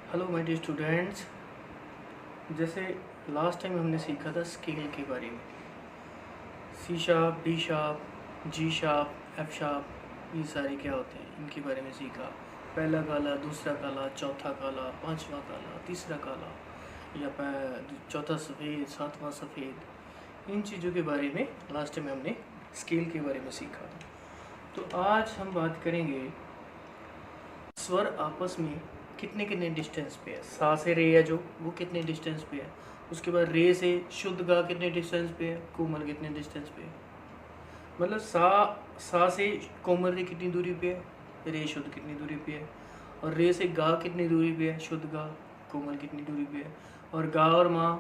Hello my dear students. जैसे last time हमने सीखा था स्केल के बारे में, C sharp, D sharp, G sharp, F sharp, ये सारे क्या होते हैं इनके बारे में सीखा। पहला काला, दूसरा काला, चौथा काला, पांचवा काला, तीसरा काला, या चौथा सफ़ेद, सातवां सफ़ेद, इन चीज़ों के बारे में लास्ट टाइम हमने स्केल के बारे में सीखा था। तो आज हम बात करेंगे स्वर आपस में कितने कितने डिस्टेंस पे है। सा से रे है जो, वो कितने डिस्टेंस पे है। उसके बाद रे से शुद्ध गा कितने डिस्टेंस पे है, कोमल कितने डिस्टेंस पे है। मतलब सा से कोमल रे कितनी दूरी पे है, रे शुद्ध कितनी दूरी पे है। और रे से गा कितनी दूरी पे है, शुद्ध गा, कोमल कितनी दूरी पे है। और गा और माँ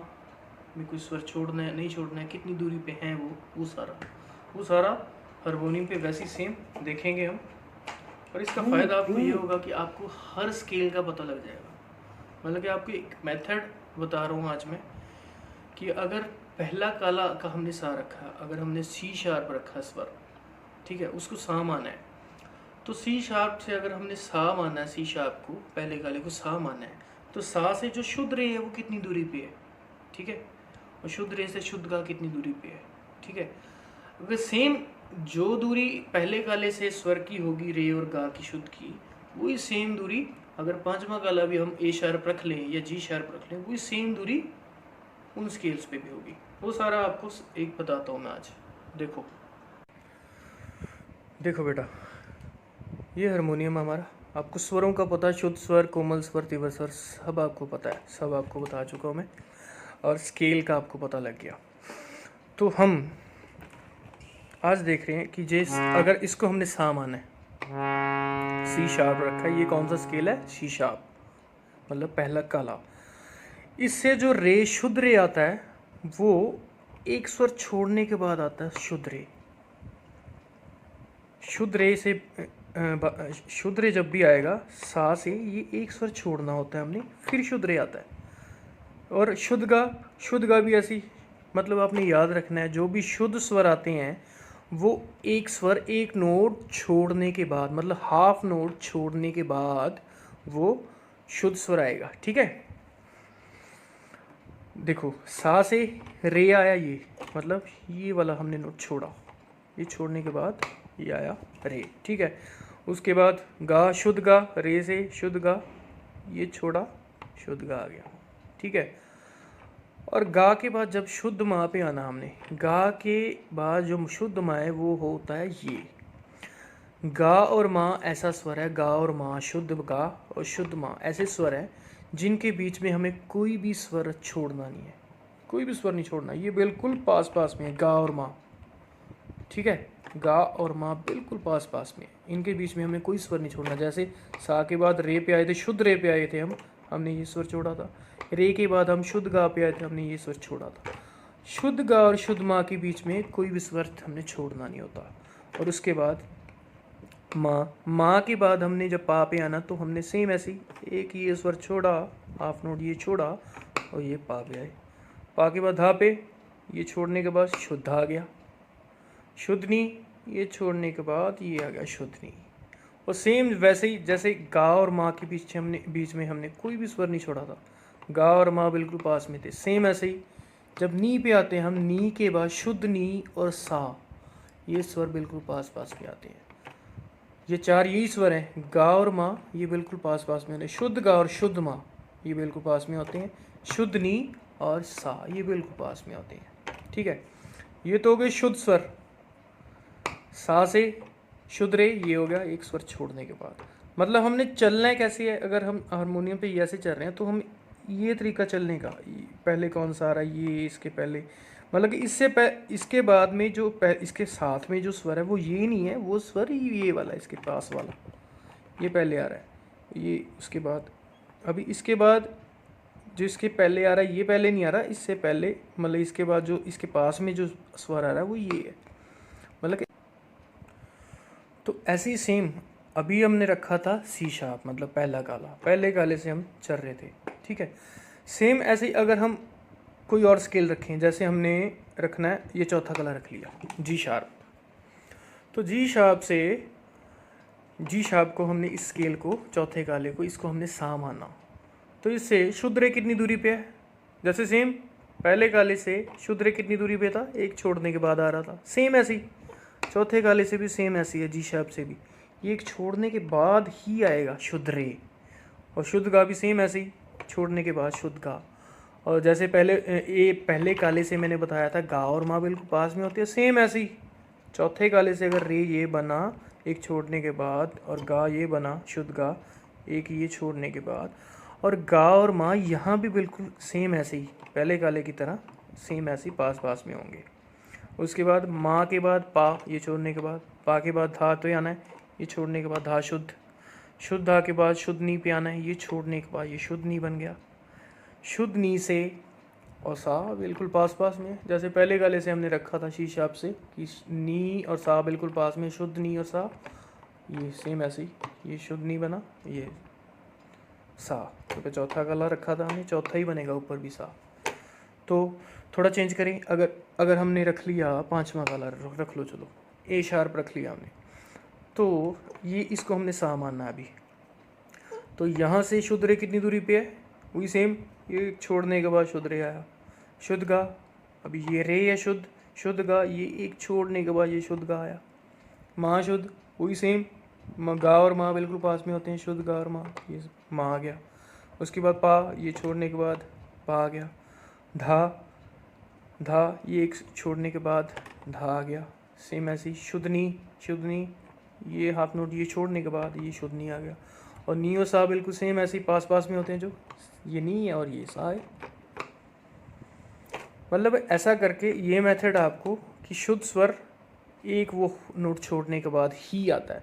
में कोई स्वर छोड़ना है नहीं छोड़ना है, कितनी दूरी पे है वो सारा हारमोनियम पे वैसे ही सेम देखेंगे हम। और इसका फ़ायदा आपको ये होगा कि आपको हर स्केल का पता लग जाएगा। मतलब कि आपको एक मेथड बता रहा हूँ आज मैं, कि अगर पहला काला का हमने सा रखा, अगर हमने सी शार्प रखा स्वर, ठीक है, उसको सा माना है, तो सी शार्प से अगर हमने सा माना है, सी शार्प को, पहले काले को सा माना है, तो सा से जो शुद्ध रे है वो कितनी दूरी पे है, ठीक है, और शुद्ध रे से शुद्ध गा कितनी दूरी पे है, ठीक है। अगर सेम जो दूरी पहले काले से स्वर की होगी, रे और गा की शुद्ध की, वही सेम दूरी अगर पांचवा काला भी हम ए शार्प रख लें या जी शार्प रख लें, वही सेम दूरी उन स्केल्स पे भी होगी। वो सारा आपको एक बताता हूँ मैं आज। देखो देखो बेटा, ये हारमोनियम हमारा, आपको स्वरों का पता है, शुद्ध स्वर, कोमल स्वर, तीव्र स्वर, सब आपको पता है, सब आपको बता चुका हूँ मैं। और स्केल का आपको पता लग गया। तो हम आज देख रहे हैं कि अगर इसको हमने सा माना है, सी शार्प रखा है, ये कौन सा स्केल है, सी शार्प, मतलब पहला काला। इससे जो रे, शुद्ध रे आता है, वो एक स्वर छोड़ने के बाद आता है शुद्ध रे। शुद्ध रे से शुद्ध रे जब भी आएगा सा से, ये एक स्वर छोड़ना होता है हमने, फिर शुद्ध रे आता है। और शुद्ध गा भी ऐसी, मतलब आपने याद रखना है, जो भी शुद्ध स्वर आते हैं वो एक स्वर, एक नोट छोड़ने के बाद, मतलब हाफ नोट छोड़ने के बाद वो शुद्ध स्वर आएगा, ठीक है। देखो, सा से रे आया, ये मतलब ये वाला हमने नोट छोड़ा, ये छोड़ने के बाद ये आया रे, ठीक है। उसके बाद गा, शुद्ध गा, रे से शुद्ध गा, ये छोड़ा, शुद्ध गा आ गया, ठीक है। और गा के बाद जब शुद्ध माँ पे आना हमने, गा के बाद जो शुद्ध माँ है वो होता है ये। गा और माँ ऐसा स्वर है, गा और माँ, शुद्ध गा और शुद्ध माँ ऐसे स्वर हैं जिनके बीच में हमें कोई भी स्वर छोड़ना नहीं है, कोई भी स्वर नहीं छोड़ना, ये बिल्कुल पास पास में है, गा और माँ, ठीक है। गा और माँ बिल्कुल पास पास में, इनके बीच में हमें कोई स्वर नहीं छोड़ना। जैसे सा के बाद रे पे आए थे, शुद्ध रे पे आए थे हमने ये स्वर छोड़ा था। रे के बाद हम शुद्ध गा पे आए थे, हमने ये स्वर छोड़ा था। शुद्ध गा और शुद्ध माँ के बीच में कोई भी स्वर हमने छोड़ना नहीं होता। और उसके बाद माँ के बाद हमने जब पा पे आना, तो हमने सेम ऐसे ही एक ये स्वर छोड़ा, हाफ नोट ये छोड़ा और ये पा पे आए। पा के बाद धा पे, ये छोड़ने के बाद शुद्ध आ गया, शुद्धनी, ये छोड़ने के बाद ये आ गया शुद्धनी। और सेम वैसे ही जैसे गा और माँ के बीच में हमने कोई भी स्वर नहीं छोड़ा था, गा और माँ बिल्कुल पास में थे, सेम ऐसे ही जब नी पे आते हैं हम, नी के बाद शुद्ध नी और सा, ये स्वर बिल्कुल पास पास में आते हैं। ये चार यही स्वर हैं, गा और माँ ये बिल्कुल पास पास में होते हैं, शुद्ध गा और शुद्ध माँ ये बिल्कुल पास में होते हैं, शुद्ध नी और सा ये बिल्कुल पास में होते हैं, ठीक है। ये तो हो गए शुद्ध स्वर, सा से शुद्ध रे, ये हो गया एक स्वर छोड़ने के बाद। मतलब हमने चलना है कैसे है, अगर हम हारमोनियम पे ऐसे चल रहे हैं तो हम ये तरीका चलने का, पहले कौन सा आ रहा है, ये इसके पहले, मतलब कि इसके बाद में जो इसके साथ में जो स्वर है वो ये नहीं है, वो स्वर ये वाला, इसके पास वाला ये पहले आ रहा है, ये उसके बाद, अभी इसके बाद जो इसके पहले आ रहा है ये पहले नहीं आ रहा, इससे पहले, मतलब इसके बाद जो इसके पास में जो स्वर आ रहा है वो ये है, मतलब। तो ऐसे ही सेम अभी हमने रखा था सी शार्प, मतलब पहला काला, पहले काले से हम चल रहे थे, ठीक है। सेम ऐसे ही अगर हम कोई और स्केल रखें, जैसे हमने रखना है ये चौथा काला रख लिया, जी शार्प, तो जी शार्प को हमने इस स्केल को, चौथे काले को, इसको हमने सा माना, तो इससे शुद्ध रे कितनी दूरी पे है? जैसे सेम पहले काले से शुद्ध रे कितनी दूरी पे था? एक छोड़ने के बाद आ रहा था। सेम ऐसे ही चौथे काले से भी सेम ऐसी है, जी शार्प से भी ये एक छोड़ने के बाद ही आएगा शुद्ध रे। और शुद्ध गा भी सेम ऐसे ही छोड़ने के बाद शुद्ध गा। और जैसे पहले काले से मैंने बताया था गा और माँ बिल्कुल पास में होती है, सेम ऐसे ही चौथे काले से अगर रे ये बना एक छोड़ने के बाद और गा ये बना शुद्ध गा एक ये छोड़ने के बाद, और गा और माँ यहाँ भी बिल्कुल सेम ऐसे ही पहले काले की तरह सेम ऐसे ही पास पास में होंगे। उसके बाद माँ के बाद पा, ये छोड़ने के बाद पा के बाद धा तो आना है, ये छोड़ने के बाद धा शुद्ध, शुद्ध धा के बाद शुद्ध नी पे आना है, ये छोड़ने के बाद ये शुद्ध नी बन गया। शुद्ध नी से और सा बिल्कुल पास पास में, जैसे पहले गाले से हमने रखा था शीश आप से कि नी और सा बिल्कुल पास में, शुद्ध नी और सा ये सेम ऐसे ही ये शुद्ध नी बना, ये सा तो चौथा गाला रखा था हमने, चौथा ही बनेगा ऊपर भी सा। तो थोड़ा चेंज करें, अगर हमने रख लिया पांचवा गाला रख लो, चलो ए शार्प रख लिया हमने, तो ये इसको हमने सा मानना है अभी। तो यहाँ से शुद्ध रे कितनी दूरी पे है? वही सेम, ये छोड़ने के बाद शुद्ध रे आया, शुद्ध गा, अभी ये रे है शुद्ध, शुद्ध गा, ये एक छोड़ने के बाद ये शुद्ध गा आया। माँ शुद्ध वही सेम, गा और माँ बिल्कुल पास में होते हैं, शुद्ध गा और माँ, ये माँ आ गया। उसके बाद पा, ये छोड़ने के बाद पा आ गया। धा, धा ये एक छोड़ने के बाद धा आ गया, सेम ऐसी शुद्धनी ये हाफ नोट ये छोड़ने के बाद ये शुद्धनी आ गया। और नी और सा बिल्कुल सेम ऐसे ही पास पास में होते हैं, जो ये नी है और ये सा है। मतलब ऐसा करके ये मेथड आपको कि शुद्ध स्वर एक वो नोट छोड़ने के बाद ही आता है।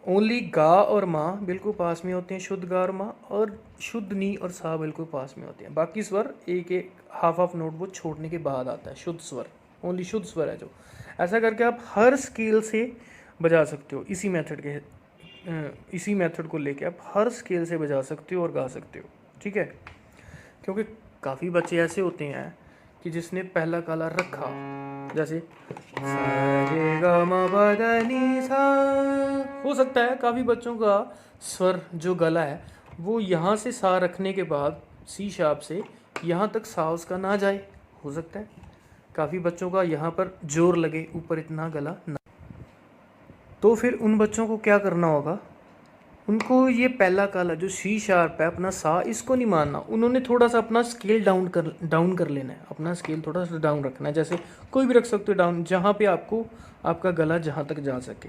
ओनली गा और माँ बिल्कुल पास में होते हैं, शुद्ध गा और माँ, और शुद्ध नी और सा बिल्कुल पास में होते हैं। बाकी स्वर एक एक हाफ नोट वो छोड़ने के बाद आता है शुद्ध स्वर, ओनली शुद्ध स्वर है जो। ऐसा करके आप हर स्केल से बजा सकते हो, इसी मेथड को लेके आप हर स्केल से बजा सकते हो और गा सकते हो, ठीक है। क्योंकि काफ़ी बच्चे ऐसे होते हैं कि जिसने पहला काला रखा, जैसे हो सकता है काफ़ी बच्चों का स्वर जो गला है वो यहाँ से सा रखने के बाद सी शार्प से यहाँ तक सा उसका ना जाए, हो सकता है काफ़ी बच्चों का यहाँ पर जोर लगे, ऊपर इतना गला ना। तो फिर उन बच्चों को क्या करना होगा, उनको ये पहला काला जो सी शार्प है अपना सा इसको नहीं मानना, उन्होंने थोड़ा सा अपना स्केल डाउन कर लेना है, अपना स्केल थोड़ा सा डाउन रखना है। जैसे कोई भी रख सकते हो डाउन, जहाँ पे आपको आपका गला जहाँ तक जा सके।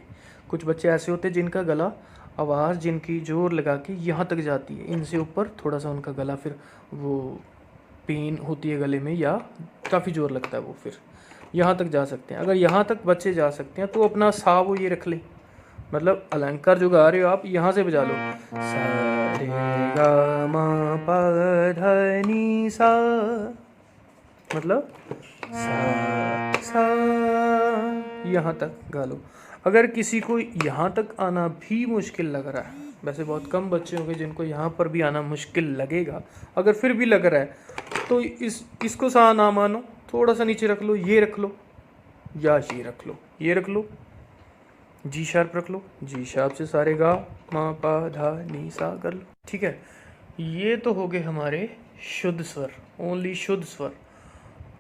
कुछ बच्चे ऐसे होते हैं जिनका गला आवाज़ जिनकी जोर लगा के यहाँ तक जाती है, इनसे ऊपर थोड़ा सा उनका गला फिर वो पेन होती है गले में या काफ़ी जोर लगता है, वो फिर यहाँ तक जा सकते हैं। अगर यहाँ तक बच्चे जा सकते हैं तो अपना सा वो ये रख ले, मतलब अलंकार जो गा रहे हो आप यहाँ से बजा लो, सा रे गा मा पा धा नी सा, मतलब सा यहाँ तक गा लो। अगर किसी को यहाँ तक आना भी मुश्किल लग रहा है, वैसे बहुत कम बच्चे होंगे जिनको यहाँ पर भी आना मुश्किल लगेगा, अगर फिर भी लग रहा है तो इसको सा ना मानो, थोड़ा सा नीचे रख लो, ये रख लो या ये रख लो, ये रख लो, जी शार्प रख लो, जी शार्प से सारे गा मा पा धा नी सा कर लो, ठीक है। ये तो हो गए हमारे शुद्ध स्वर, ओनली शुद्ध स्वर।